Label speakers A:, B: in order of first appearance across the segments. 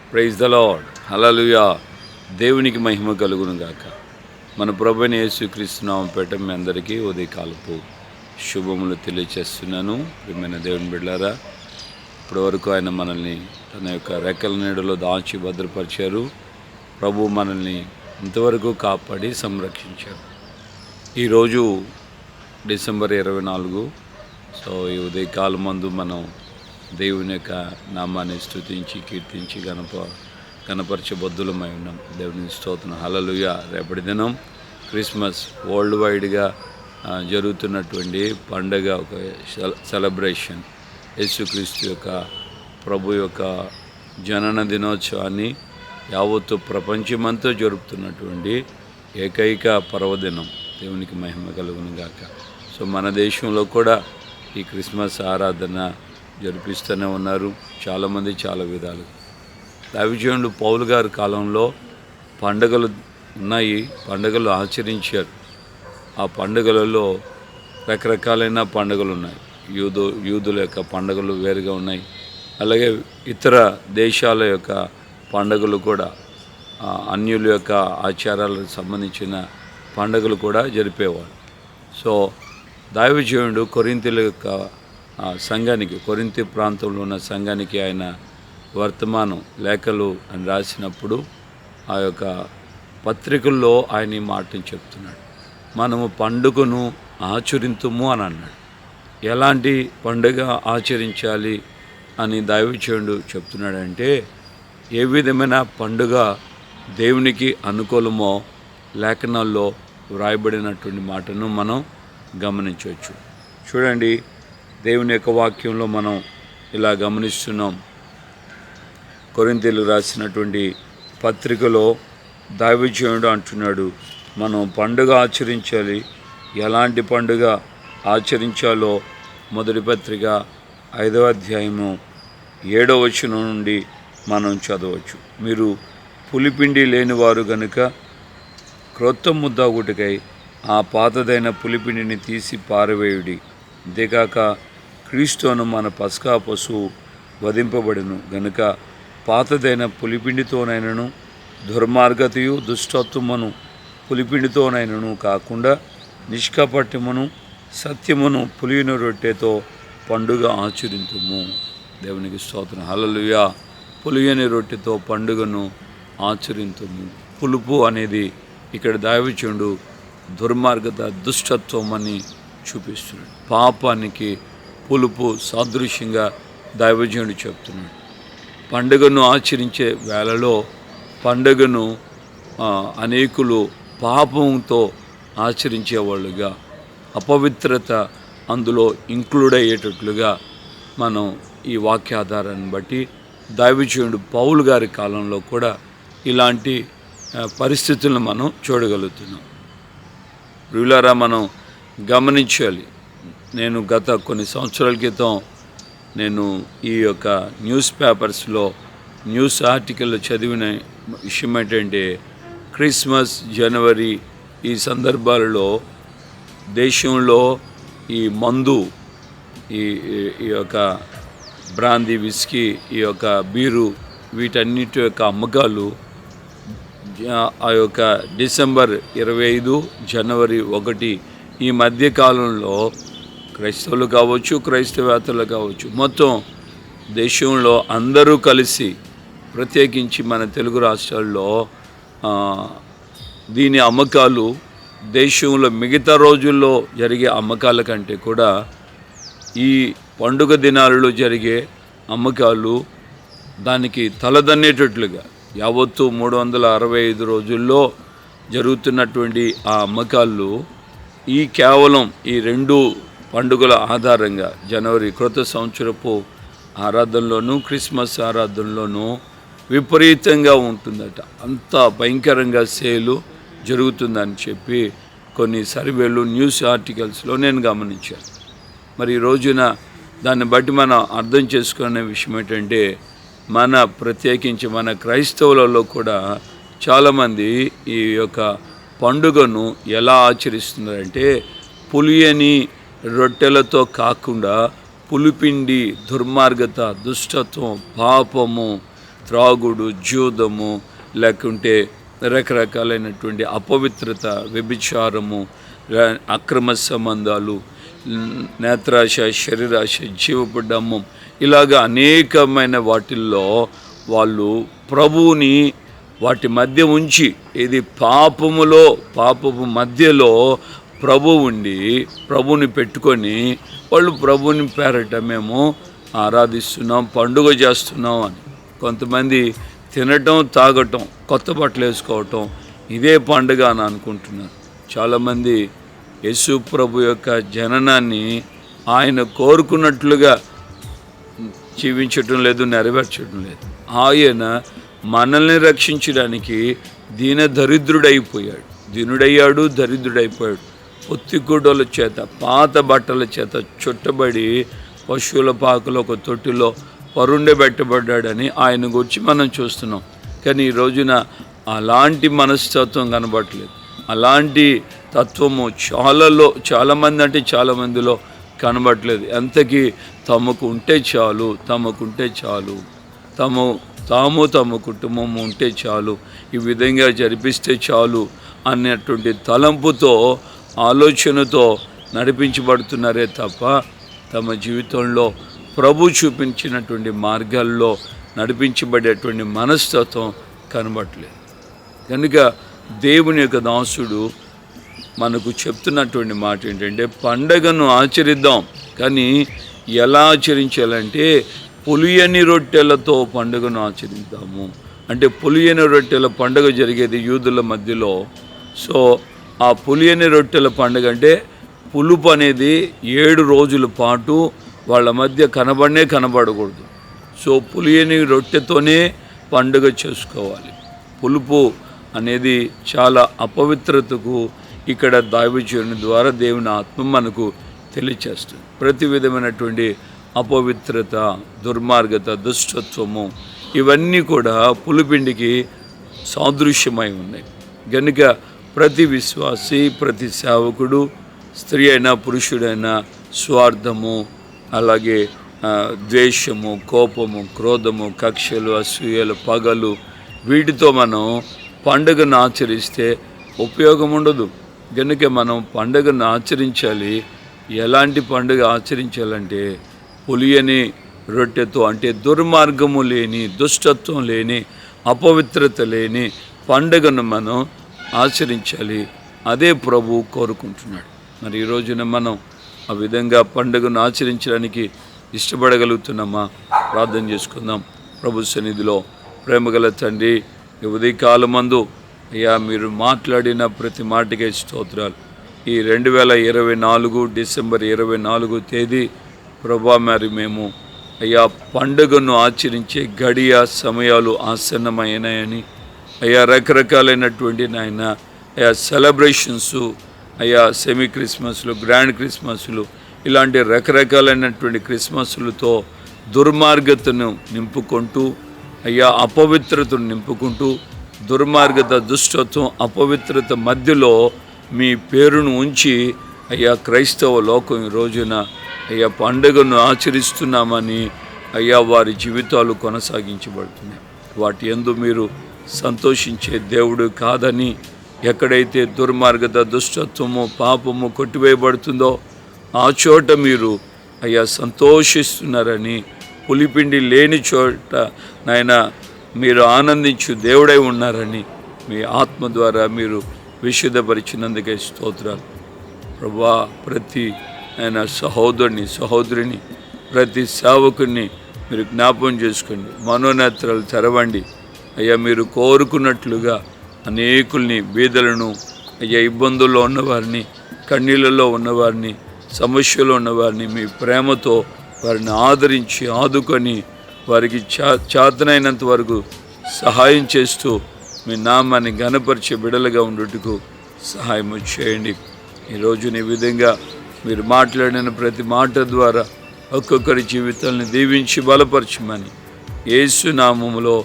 A: Praise the lord. హల్లెలూయా. దేవునికి మహిమ కలుగును గాక. మన ప్రభువైన యేసుక్రీస్తు నామమున పేరట మీ అందరికీ ఉదయకాలపు శుభములు తెలియచేస్తున్నాను. ప్రియమైన దేవుని బిడ్డలారా, ఇప్పటివరకు ఆయన మనల్ని తన యొక్క రెక్కల నీడలో దాచి భద్రపరిచారు. ప్రభు మనల్ని ఇంతవరకు కాపాడి సంరక్షించారు. ఈరోజు డిసెంబర్ 24. ఈ ఉదయకాలం మందు మనం దేవుని యొక్క నామాన్ని స్తుతించి కీర్తించి గణపరచబద్దులమై ఉన్నాం. దేవుని స్తోత్రం. హల్లెలూయా. రేపటి దినం క్రిస్మస్ వరల్డ్ వైడ్గా జరుగుతున్నటువంటి పండగ, ఒక సెలబ్రేషన్. యేసుక్రీస్తు యొక్క ప్రభు యొక్క జనన దినోత్సవాన్ని యావత్తు ప్రపంచమంతా జరుపుతున్నటువంటి ఏకైక పర్వదినం. దేవునికి మహిమ కలుగును గాక. మన దేశంలో కూడా ఈ క్రిస్మస్ ఆరాధన జరిపిస్తూనే ఉన్నారు చాలామంది, చాలా విధాలు. దైవజనుడు పౌలు గారి కాలంలో పండుగలు ఉన్నాయి, పండుగలు ఆచరించారు. ఆ పండుగలలో రకరకాలైన పండుగలు ఉన్నాయి. యూదుల యొక్క పండుగలు వేరుగా ఉన్నాయి. అలాగే ఇతర దేశాల యొక్క పండుగలు కూడా, అన్యుల యొక్క ఆచారాలకు సంబంధించిన పండుగలు కూడా జరిపేవాడు. దైవజనుడు కొరింథీయుల యొక్క సంఘానికి, కొరింథీ ప్రాంతంలో ఉన్న సంఘానికి ఆయన వర్తమానం లేఖలు అని రాసినప్పుడు ఆ యొక్క పత్రికల్లో ఆయన ఈ మాటను చెప్తున్నాడు. మనము పండుగను ఆచరింతుము అని అన్నాడు. ఎలాంటి పండుగ ఆచరించాలి అని దైవజనుడు చెప్తున్నాడంటే, ఏ విధమైన పండుగ దేవునికి అనుకూలమో లేఖనాల్లో వ్రాయబడినటువంటి మాటను మనం గమనించవచ్చు. చూడండి, దేవుని యొక్క వాక్యంలో మనం ఇలా గమనిస్తున్నాం. కొరింథీయులకు రాసినటువంటి పత్రికలో దైవజనుడు అంటున్నాడు, మనం పండుగ ఆచరించాలి. ఎలాంటి పండుగ ఆచరించాలో మొదటి పత్రిక 5వ అధ్యాయము 7వ వచనం నుండి మనం చదవచ్చు. మీరు పులిపిండి లేనివారు గనుక క్రొత్త ముద్దాగుటికై ఆ పాతదైన పులిపిండిని తీసి పారవేయుడి. అంతేకాక క్రీస్తును మన పస్కా పశువు వధింపబడును గనుక పాతదైన పులిపిండితోనైనను దుర్మార్గతయు దుష్టత్వమును పులిపిండితోనైనను కాకుండా నిష్కపట్యమును సత్యమును పులియని రొట్టెతో పండుగ ఆచరింతుము. దేవునికి స్తోత్రం. హల్లెలూయా. పులియని రొట్టెతో పండుగను ఆచరింతుము. పులుపు అనేది ఇక్కడ దైవజనుడు దుర్మార్గత, దుష్టత్వం అని చూపిస్తున్నాడు. పాపానికి పులుపు సాదృశ్యంగా దైవజనుడు చెప్తున్నాడు. పండుగను ఆచరించే వేళలో పండుగను అనేకులు పాపంతో ఆచరించేవాళ్ళుగా, అపవిత్రత అందులో ఇంక్లూడ్ అయ్యేటట్లుగా మనం ఈ వాక్యాధారాన్ని బట్టి దైవజనుడు పౌలు గారి కాలంలో కూడా ఇలాంటి పరిస్థితులను మనం చూడగలుగుతున్నాం. ప్రియులారా, మనం గమనించాలి. నేను గత కొన్ని సంవత్సరాల క్రితం నేను ఈ యొక్క న్యూస్ పేపర్స్లో న్యూస్ ఆర్టికల్లో చదివిన విషయం ఏంటంటే, క్రిస్మస్, జనవరి ఈ సందర్భాలలో దేశంలో ఈ మందు, ఈ యొక్క బ్రాందీ, విస్కీ, ఈ యొక్క బీరు, వీటన్నిటి యొక్క అమ్మకాలు ఆ యొక్క డిసెంబర్ 25, జనవరి 1 ఈ మధ్యకాలంలో క్రైస్తవులు కావచ్చు, క్రైస్తవేతరులు కావచ్చు, మొత్తం దేశంలో అందరూ కలిసి, ప్రత్యేకించి మన తెలుగు రాష్ట్రాల్లో దీని అమ్మకాలు దేశంలో మిగతా రోజుల్లో జరిగే అమ్మకాల కంటే కూడా ఈ పండుగ దినాలలో జరిగే అమ్మకాలు దానికి తలదన్నేటట్లుగా యావత్తు 365 రోజుల్లో జరుగుతున్నటువంటి ఆ అమ్మకాలు కేవలం ఈ 2 పండుగల ఆధారంగా, జనవరి క్రొత్త సంవత్సరపు ఆరాధనలోనూ క్రిస్మస్ ఆరాధనలోనూ విపరీతంగా ఉంటుందట. అంత భయంకరంగా సేలు జరుగుతుందని చెప్పి కొన్ని సర్వేలు, న్యూస్ ఆర్టికల్స్లో నేను గమనించాను. మరి ఈ రోజున దాన్ని బట్టి మనం అర్థం చేసుకునే విషయం ఏంటంటే, ప్రత్యేకించి మన క్రైస్తవులలో కూడా చాలామంది ఈ యొక్క పండుగను ఎలా ఆచరిస్తున్నారంటే, పులియని రొట్టెలతో కాకుండా పులిపిండి, దుర్మార్గత, దుష్టత్వం, పాపము, త్రాగుడు, జూదము, లేకుంటే రకరకాలైనటువంటి అపవిత్రత, వ్యభిచారము, అక్రమ సంబంధాలు, నేత్రాశ, శరీరాశ, జీవపు డమ్మం, ఇలాగా అనేకమైన వాటిల్లో వాళ్ళు ప్రభువుని వాటి మధ్య ఉంచి, ఇది పాపపు మధ్యలో ప్రభు ఉండి ప్రభుని పెట్టుకొని వాళ్ళు ప్రభుని పేరట మేము ఆరాధిస్తున్నాం, పండుగ చేస్తున్నాం అని. కొంతమంది తినటం, తాగటం, కొత్త బట్టలు వేసుకోవటం ఇదే పండుగ అని అనుకుంటున్నారు. చాలామంది యేసు ప్రభు యొక్క జననాన్ని ఆయన కోరుకున్నట్లుగా జీవించటం లేదు, నెరవేర్చడం లేదు. ఆయన మనల్ని రక్షించడానికి దీనుడయ్యాడు, దరిద్రుడైపోయాడు. పొత్తిగుడ్డల చేత, పాత బట్టల చేత చుట్టబడి పశువుల పాకలో ఒక తొట్టిలో పరుండబెట్టబడ్డాడని ఆయన గురించి మనం చూస్తున్నాం. కానీ ఈ రోజున అలాంటి మనస్తత్వం కనబడట్లేదు. అలాంటి తత్వము చాలామందిలో కనబడట్లేదు. ఎంతకీ తమకు ఉంటే చాలు, తమ కుటుంబము ఉంటే చాలు, ఈ విధంగా జరిపిస్తే చాలు అన్నటువంటి తలంపుతో, ఆలోచనతో నడిపించబడుతున్నారే తప్ప తమ జీవితంలో ప్రభు చూపించినటువంటి మార్గాల్లో నడిపించబడేటువంటి మనస్తత్వం కనబడట్లేదు. కనుక దేవుని యొక్క దాసుడు మనకు చెప్తున్నటువంటి మాట ఏంటంటే, పండగను ఆచరిద్దాం. కానీ ఎలా ఆచరించాలంటే పులియని రొట్టెలతో పండుగను ఆచరిద్దాము. అంటే పులియని రొట్టెల పండుగ జరిగేది యూదుల మధ్యలో. సో ఆ పులియని రొట్టెల పండుగ అంటే పులుపు అనేది 7 రోజుల పాటు వాళ్ళ మధ్య కనబడకూడదు. సో పులియని రొట్టెతోనే పండుగ చేసుకోవాలి. పులుపు అనేది చాలా అపవిత్రతకు ఇక్కడ దైవజనుని ద్వారా దేవుని ఆత్మ మనకు తెలియచేస్తుంది. ప్రతి విధమైనటువంటి అపవిత్రత, దుర్మార్గత, దుష్టత్వము ఇవన్నీ కూడా పులిపిండికి సాదృశ్యమై ఉన్నాయి. కనుక ప్రతి విశ్వాసి, ప్రతి సేవకుడు, స్త్రీ అయినా పురుషుడైనా స్వార్థము, అలాగే ద్వేషము, కోపము, క్రోధము, కక్షలు, అసూయలు, పగలు, వీటితో మనం పండుగను ఆచరిస్తే ఉపయోగం ఉండదు. కనుక మనం పండుగను ఆచరించాలి. ఎలాంటి పండుగ ఆచరించాలంటే పులియని రొట్టెతో, అంటే దుర్మార్గము లేని, దుష్టత్వం లేని, అపవిత్రత లేని పండుగను మనం ఆచరించాలి. అదే ప్రభువు కోరుకుంటున్నాడు. మరి ఈ రోజున మనం ఆ విధంగా పండుగను ఆచరించడానికి ఇష్టపడగలుగుతున్నామా? ప్రార్థన చేసుకుందాం. ప్రభు సన్నిధిలో ప్రేమగల తండ్రి, ఈ ఉదయకాలమందు అయ్యా మీరు మాట్లాడిన ప్రతి మాటకే స్తోత్రాలు. ఈ 2024 డిసెంబర్ 24 తేదీ ప్రభా, మరి మేము అయ్యా పండుగను ఆచరించే గడియ సమయాలు ఆసన్నమైనాయని, అయ్యా రకరకాలైనటువంటి నాయన అయ్యా సెలబ్రేషన్స్, అయ్యా సెమీ క్రిస్మస్లు, గ్రాండ్ క్రిస్మస్లు, ఇలాంటి రకరకాలైనటువంటి క్రిస్మస్లతో దుర్మార్గతను నింపుకుంటూ, అయ్యా అపవిత్రతను నింపుకుంటూ, దుర్మార్గత, దుష్టత్వం, అపవిత్రత మధ్యలో మీ పేరును ఉంచి అయ్యా క్రైస్తవ లోకం ఈ రోజున అయ్యా పండుగను ఆచరిస్తున్నామని అయ్యా వారి జీవితాలు కొనసాగించబడుతున్నాయి. వాటి యందు మీరు సంతోషించే దేవుడు కాదని, ఎక్కడైతే దుర్మార్గత, దుష్టత్వము, పాపము కొట్టివేయబడుతుందో ఆ చోట మీరు అయ్యా సంతోషిస్తున్నారని, పులిపిండి లేని చోట నాయన మీరు ఆనందించు దేవుడై ఉన్నారని మీ ఆత్మ ద్వారా మీరు విశుద్ధపరిచినందుకే స్తోత్రాలు. ప్రభా, ప్రతి ఆయన సహోదరిని, ప్రతి సేవకుని మీరు జ్ఞాపకం చేసుకోండి. మనోనేత్రాలు తెరవండి. అయ్యా మీరు కోరుకున్నట్లుగా అనేకుల్ని, బీదలను, అయ్యా ఇబ్బందుల్లో ఉన్నవారిని, కన్నీళ్ళలో ఉన్నవారిని, సమస్యలో ఉన్నవారిని మీ ప్రేమతో వారిని ఆదరించి, ఆదుకొని, వారికి చేతనైనంత వరకు సహాయం చేస్తూ మీ నామాన్ని ఘనపరిచే బిడలుగా ఉండుటకు సహాయం చేయండి. ఈరోజు ఈ విధంగా మీరు మాట్లాడిన ప్రతి మాట ద్వారా ఒక్కొక్కరి జీవితాలను దీవించి బలపరచమని యేసు నామములో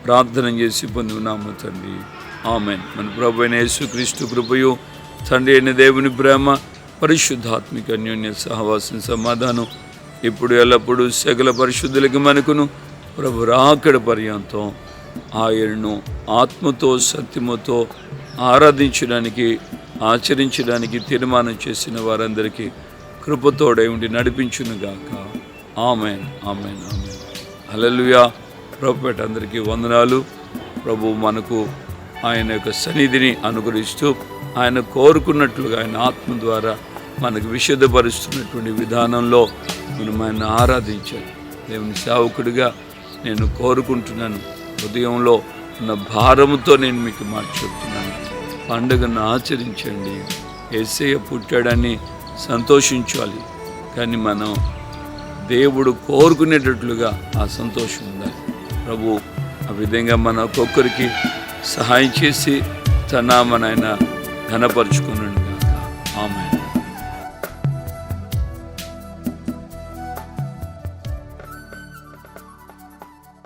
A: ప్రార్థన చేసి పొందున్నాము తండ్రి. ఆమెన్. మన ప్రభు అయిన యేసుక్రీస్తు కృపయు, తండ్రి అయిన దేవుని ప్రేమ, పరిశుద్ధాత్మిక అన్యోన్య సహవాసం, సమాధానం ఇప్పుడు ఎల్లప్పుడూ సకల పరిశుద్ధులకి మనకును ప్రభు రాకడ పర్యంతం ఆయనను ఆత్మతో సత్యముతో ఆరాధించడానికి ఆచరించడానికి తీర్మానం చేసిన వారందరికీ కృపతోడై ఉండి నడిపించునుగాక. ఆమేన్, ఆమేన్, ఆమేన్. హల్లెలూయా. ప్రభుపేట అందరికీ వందనాలు. ప్రభు మనకు ఆయన యొక్క సన్నిధిని అనుగ్రహిస్తూ ఆయన కోరుకున్నట్లుగా ఆయన ఆత్మ ద్వారా మనకు విశుద్ధపరుస్తున్నటువంటి విధానంలో మనం ఆయన ఆరాధించాలి. దేవుని సేవకుడిగా నేను కోరుకుంటున్నాను. హృదయంలో ఉన్న భారముతో నేను మీకు మాట చెప్తున్నాను. పండుగను ఆచరించండి. యేసయ్య పుట్టాడని సంతోషించాలి, కానీ మనం దేవుడు కోరుకునేటట్లుగా ఆ సంతోషం ఉండాలి. ప్రభు ఆ విధంగా మన ఒక్కొక్కరికి సహాయం చేసి తన నామమున ఆయన ఘనపరుచుకున్నాడు. ఆమేన్.